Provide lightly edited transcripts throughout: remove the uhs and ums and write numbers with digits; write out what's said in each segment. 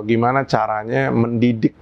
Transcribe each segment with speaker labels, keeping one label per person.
Speaker 1: Gimana caranya mendidik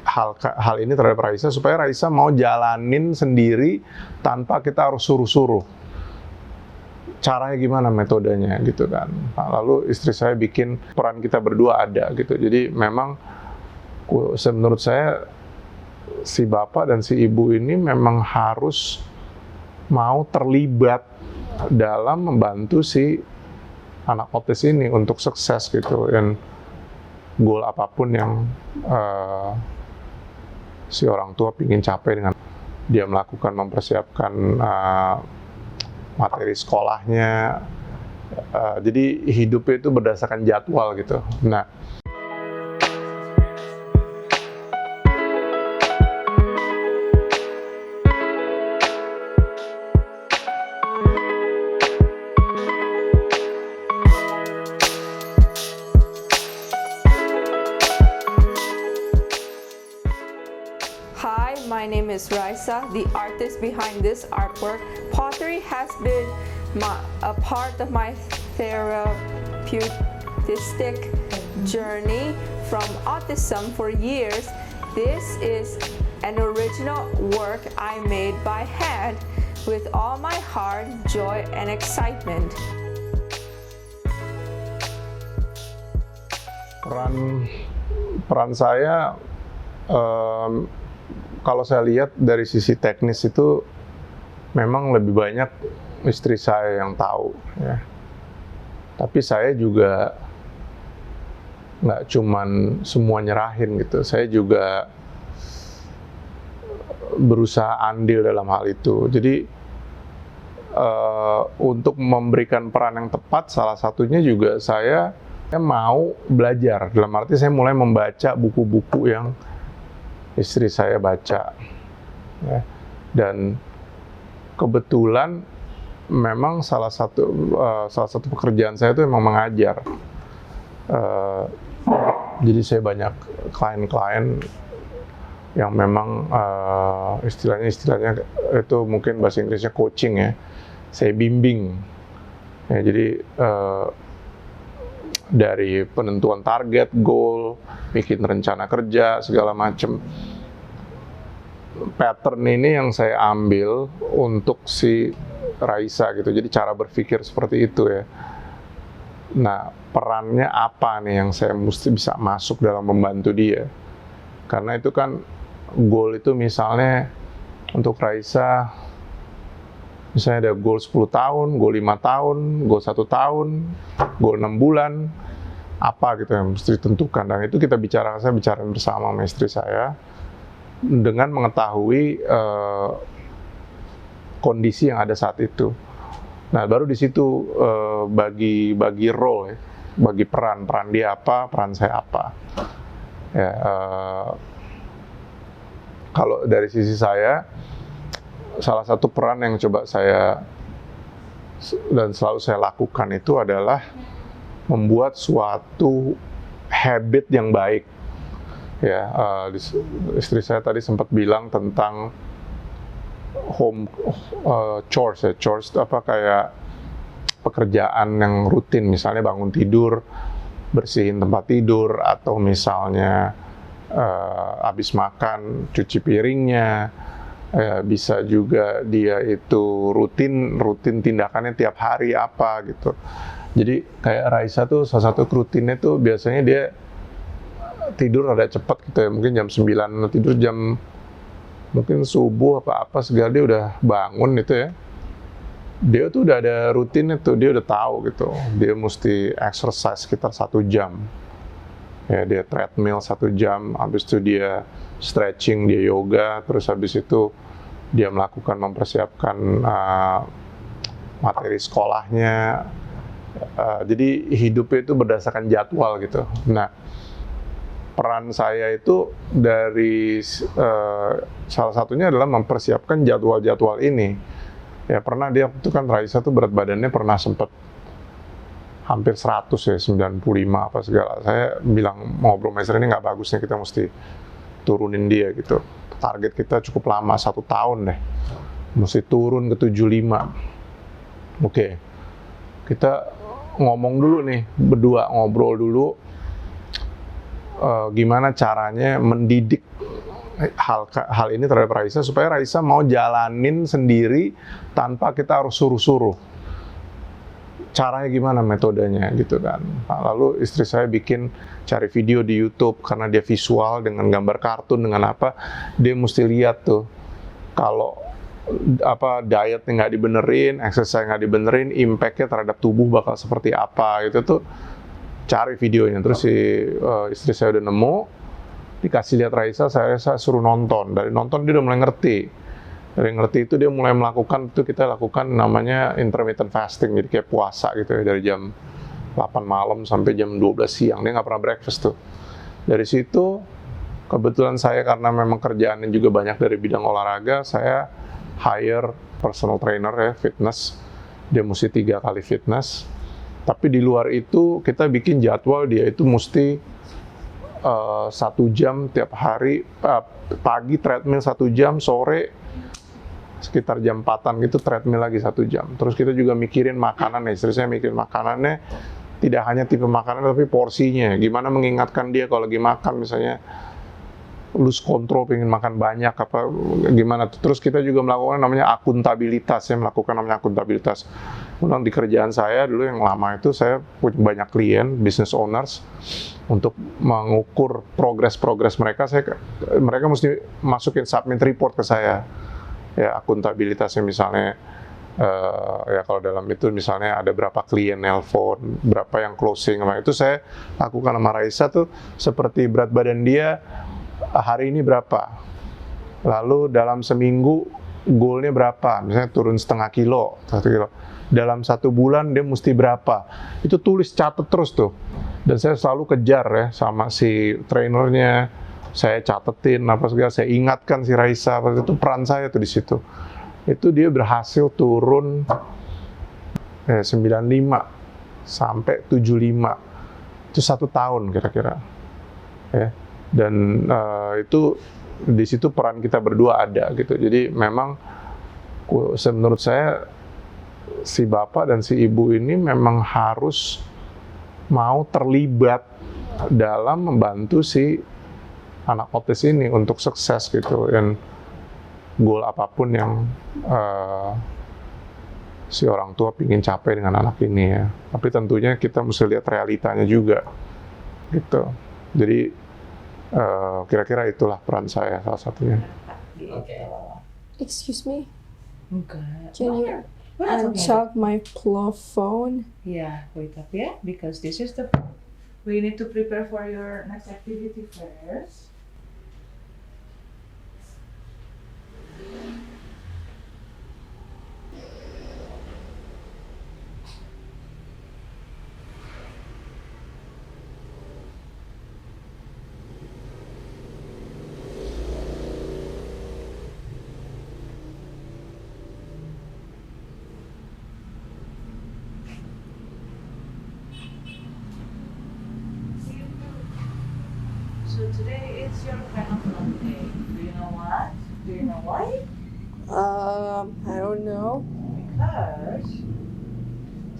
Speaker 1: hal ini terhadap Raisa supaya Raisa mau jalanin sendiri tanpa kita harus suruh-suruh. Caranya gimana, metodenya gitu kan. Nah, lalu istri saya bikin peran kita berdua ada gitu. Jadi memang menurut saya si bapak dan si ibu ini memang harus mau terlibat dalam membantu si anak autis ini untuk sukses gitu. Dan goal apapun yang si orang tua ingin capai dengan dia melakukan mempersiapkan materi sekolahnya, jadi hidupnya itu berdasarkan jadwal gitu. Nah,
Speaker 2: Hi, my name is Raisa, the artist behind this artwork. Pottery has been a part of my therapeutic journey from autism for years. This is an original work I made by hand with all my heart, joy, and excitement.
Speaker 1: Peran saya, kalau saya lihat dari sisi teknis itu memang lebih banyak istri saya yang tahu ya. Tapi saya juga nggak cuman semua nyerahin gitu. Saya juga berusaha andil dalam hal itu. Jadi untuk memberikan peran yang tepat, salah satunya juga saya mau belajar. Dalam arti saya mulai membaca buku-buku yang istri saya baca, ya. Dan kebetulan memang salah satu pekerjaan saya itu memang mengajar. Jadi saya banyak klien-klien yang memang istilahnya itu mungkin bahasa Inggrisnya coaching ya. Saya bimbing. Ya, jadi dari penentuan target, goal, bikin rencana kerja, segala macam. Pattern ini yang saya ambil untuk si Raisa gitu. Jadi cara berpikir seperti itu ya. Nah, perannya apa nih yang saya mesti bisa masuk dalam membantu dia? Karena itu kan goal itu misalnya untuk Raisa, misalnya ada goal 10 tahun, goal 5 tahun, goal 1 tahun, goal 6 bulan, apa gitu yang mesti ditentukan. Dan itu saya bicara bersama sama istri saya dengan mengetahui kondisi yang ada saat itu. Nah, baru di situ bagi role ya, bagi peran dia apa, peran saya apa. Ya, kalau dari sisi saya, salah satu peran yang coba saya dan selalu saya lakukan itu adalah membuat suatu habit yang baik. Ya, istri saya tadi sempat bilang tentang home chores ya. Chores itu apa, kayak pekerjaan yang rutin, misalnya bangun tidur, bersihin tempat tidur, atau misalnya habis makan cuci piringnya. Bisa juga dia itu rutin tindakannya tiap hari apa gitu. Jadi kayak Raisa tuh salah satu rutinnya tuh biasanya dia tidur rada cepat gitu ya, mungkin jam 9, tidur jam mungkin subuh apa segala dia udah bangun gitu ya. Dia tuh udah ada rutinnya tuh, dia udah tahu gitu. Dia mesti exercise sekitar 1 jam. Ya, dia treadmill 1 jam, habis itu dia stretching, dia yoga, terus habis itu dia mempersiapkan materi sekolahnya. Jadi hidupnya itu berdasarkan jadwal gitu. Nah, peran saya itu dari salah satunya adalah mempersiapkan jadwal-jadwal ini. Ya, pernah dia itu kan Raisa tuh berat badannya pernah sempat hampir 100 ya, 95 apa segala. Saya bilang ngobrol sama istri, ini nggak bagus nih, kita mesti turunin dia gitu. Target kita cukup lama, 1 tahun deh. Mesti turun ke 75. Oke. Kita ngomong dulu nih, berdua ngobrol dulu. gimana caranya mendidik hal ini terhadap Raisa supaya Raisa mau jalanin sendiri tanpa kita harus suruh-suruh. Caranya gimana, metodenya gitu kan. Nah, lalu istri saya cari video di YouTube karena dia visual dengan gambar kartun dengan apa, dia mesti lihat tuh kalau dietnya nggak dibenerin, exercise nggak dibenerin, impact-nya terhadap tubuh bakal seperti apa gitu tuh. Cari videonya, terus istri saya udah nemu, dikasih lihat Raisa, saya suruh nonton. Dari nonton dia udah mulai ngerti. Dari ngerti itu dia mulai melakukan, itu kita lakukan namanya intermittent fasting, jadi kayak puasa gitu ya, dari jam 8 malam sampai jam 12 siang, dia nggak pernah breakfast tuh. Dari situ, kebetulan saya karena memang kerjaannya juga banyak dari bidang olahraga, saya hire personal trainer ya, fitness, dia mesti 3 kali fitness. Tapi di luar itu kita bikin jadwal dia itu mesti 1 jam tiap hari, pagi treadmill 1 jam, sore sekitar jam 4-an gitu treadmill lagi 1 jam. Terus kita juga mikirin makanan, istri saya mikirin makanannya, tidak hanya tipe makanan tapi porsinya. Gimana mengingatkan dia kalau lagi makan misalnya lose control, pengen makan banyak apa gimana. Terus kita juga melakukan namanya akuntabilitas, Memang di kerjaan saya dulu yang lama itu saya punya banyak klien, business owners, untuk mengukur progres mereka. Mereka mesti masukin submit report ke saya. Ya, akuntabilitasnya misalnya, ya kalau dalam itu misalnya ada berapa klien nelpon, berapa yang closing, itu saya lakukan sama Raisa tuh, seperti berat badan dia hari ini berapa, lalu dalam seminggu goalnya berapa, misalnya turun 1,5 kilo, 1 kilo, dalam 1 bulan dia mesti berapa, itu tulis, catat terus tuh, dan saya selalu kejar ya sama si trainernya, saya catetin apa segala, saya ingatkan si Raisa, itu peran saya tuh di situ. Itu dia berhasil turun 95 sampai 75, itu 1 tahun kira-kira ya. Dan itu di situ peran kita berdua ada gitu. Jadi memang menurut saya si bapak dan si ibu ini memang harus mau terlibat dalam membantu si anak autis ini untuk sukses gitu, dan goal apapun yang si orang tua pingin capai dengan anak ini ya. Tapi tentunya kita mesti lihat realitanya juga gitu. Jadi kira-kira itulah peran saya salah satunya.
Speaker 3: Okay.
Speaker 2: Excuse me,
Speaker 3: Enggak.
Speaker 2: can you
Speaker 3: We're not talking
Speaker 2: unchuck my phone?
Speaker 3: Yeah, wait up, yeah? Because this is we need to prepare for your next activity first. So today is your kind of long day. Do you know what? Do you know why?
Speaker 2: I don't know.
Speaker 3: Because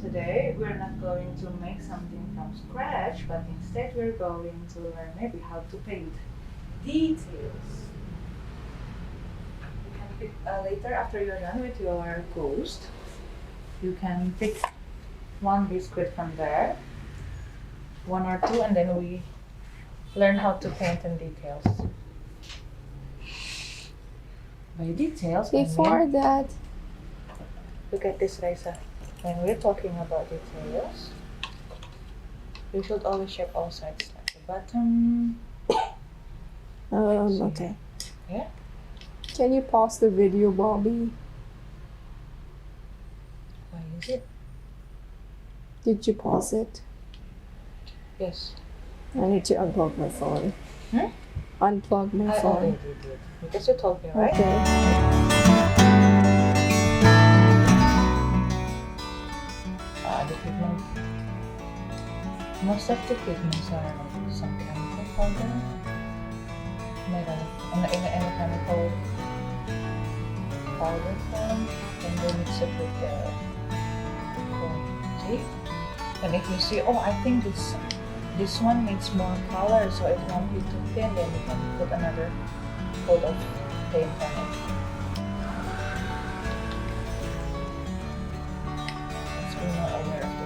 Speaker 3: today we're not going to make something from scratch, but instead we're going to learn maybe how to paint details. You can pick later after you're done with your ghost. You can pick 1 biscuit from there, 1 or 2, and then we learn how to paint in details. By details, I
Speaker 2: Before
Speaker 3: mean,
Speaker 2: that,
Speaker 3: look at this, Raisa. When we're talking about details, you should always check all sides, like the bottom.
Speaker 2: okay.
Speaker 3: Yeah.
Speaker 2: Can you pause the video, Bobby?
Speaker 3: Why is it?
Speaker 2: Did you pause it?
Speaker 3: Yes.
Speaker 2: I need to unplug my phone. Unplug my
Speaker 3: I
Speaker 2: phone.
Speaker 3: already did. Because you told me, right?
Speaker 2: Okay.
Speaker 3: The pigment. Most of the pigments are like some chemical powder. Made in a chemical powder form, and then mix it with the see. And if you see, oh, I think this this one needs more color, so if you want it too thin, then you can put another coat of paint on it. Let's be more aware of the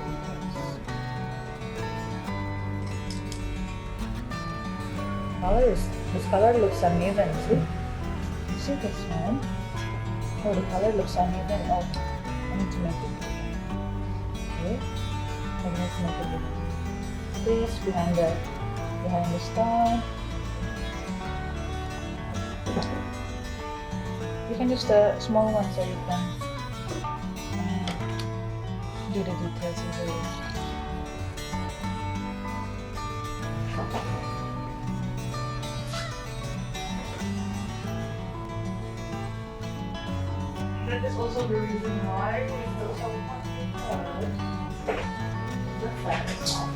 Speaker 3: details. This color looks uneven, see? You see this one? Oh, the color looks uneven. Oh, I need to make it bigger. Okay, I need to make it bigger. This behind the star. You can use the small one so you can do the details easily. That is also the reason why we don't have the flat is off.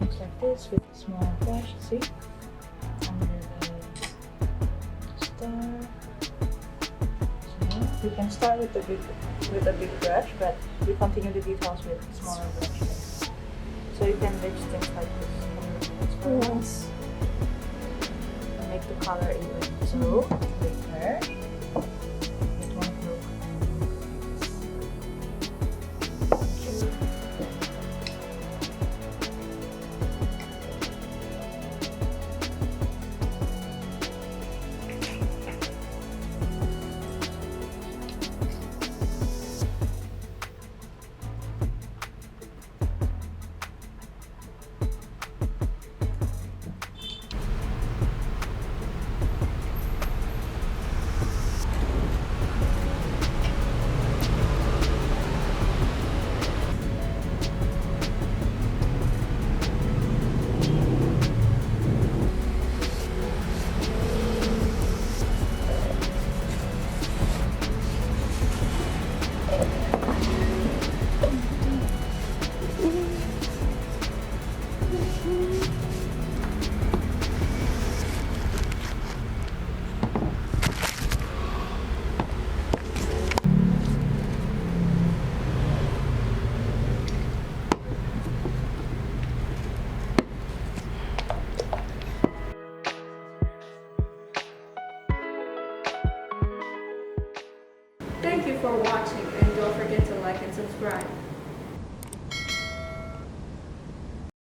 Speaker 3: Looks like this with a small brush, see? Under the star. So you can start with a big brush, but you continue the details with smaller brushes. So you can lift things like this.
Speaker 2: Yes.
Speaker 3: And make the color even. So later it won't look.
Speaker 2: Thank you for watching, and don't forget to like and subscribe.